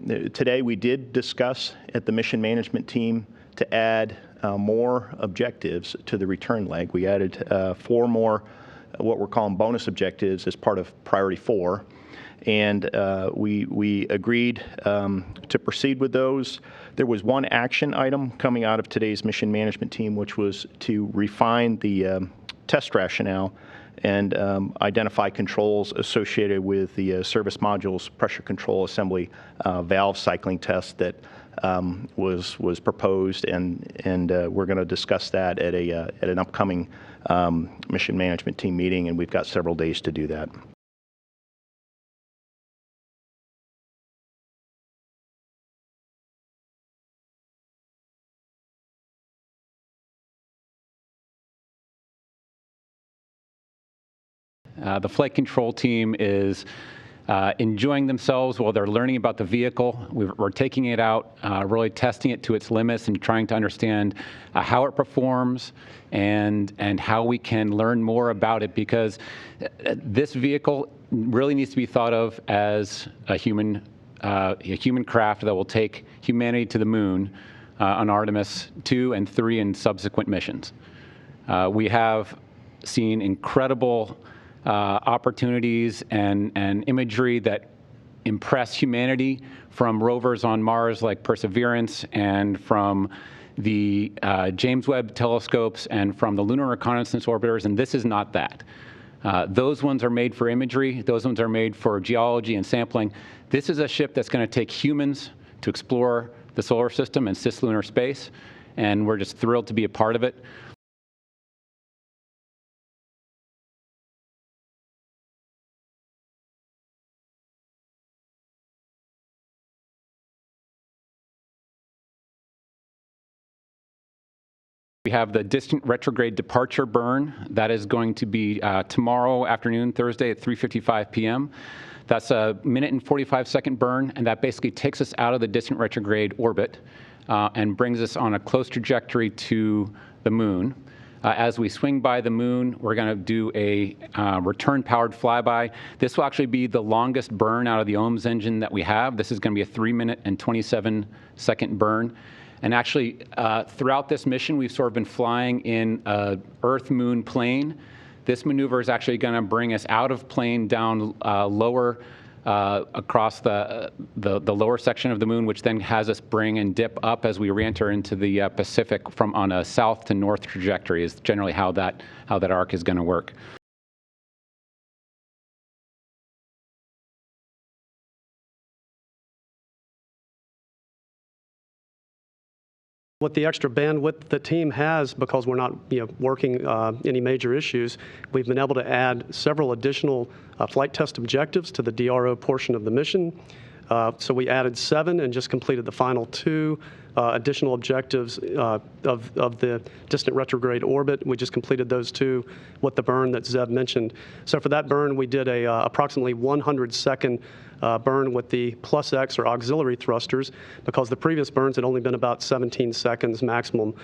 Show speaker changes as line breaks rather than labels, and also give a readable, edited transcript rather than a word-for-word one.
Today we did discuss at the mission management team to add more objectives to the return leg. We added 4 more what we're calling bonus objectives as part of Priority 4. And we agreed to proceed with those. There was one action item coming out of today's mission management team, which was to refine the test rationale and identify controls associated with the service module's pressure control assembly valve cycling test that was proposed, and we're going to discuss that at an upcoming mission management team meeting, and we've got several days to do that.
The flight control team is enjoying themselves while they're learning about the vehicle. We're taking it out, really testing it to its limits and trying to understand how it performs and how we can learn more about it, because this vehicle really needs to be thought of as a human craft that will take humanity to the moon on Artemis 2 and 3 and subsequent missions. We have seen incredible opportunities and imagery that impress humanity from rovers on Mars like Perseverance, and from the James Webb telescopes, and from the Lunar Reconnaissance Orbiters, and this is not that. Those ones are made for imagery. Those ones are made for geology and sampling. This is a ship that's going to take humans to explore the solar system and cislunar space, and we're just thrilled to be a part of it. We have the distant retrograde departure burn. That is going to be tomorrow afternoon, Thursday at 3:55 p.m. That's a 1 and 45-second burn, and that basically takes us out of the distant retrograde orbit and brings us on a close trajectory to the moon. As we swing by the moon, we're going to do a return-powered flyby. This will actually be the longest burn out of the OMS engine that we have. This is going to be a 3 and 27-second burn. And actually, throughout this mission, we've sort of been flying in a Earth-Moon plane. This maneuver is actually going to bring us out of plane down lower across the lower section of the moon, which then has us bring and dip up as we re-enter into the Pacific from on a south to north trajectory is generally how that arc is going to work.
With the extra bandwidth the team has, because we're not working any major issues, we've been able to add several additional flight test objectives to the DRO portion of the mission. So we added 7 and just completed the final 2 additional objectives of the distant retrograde orbit. We just completed those 2 with the burn that Zeb mentioned. So for that burn, we did a approximately 100-second burn with the +X or auxiliary thrusters, because the previous burns had only been about 17 seconds maximum.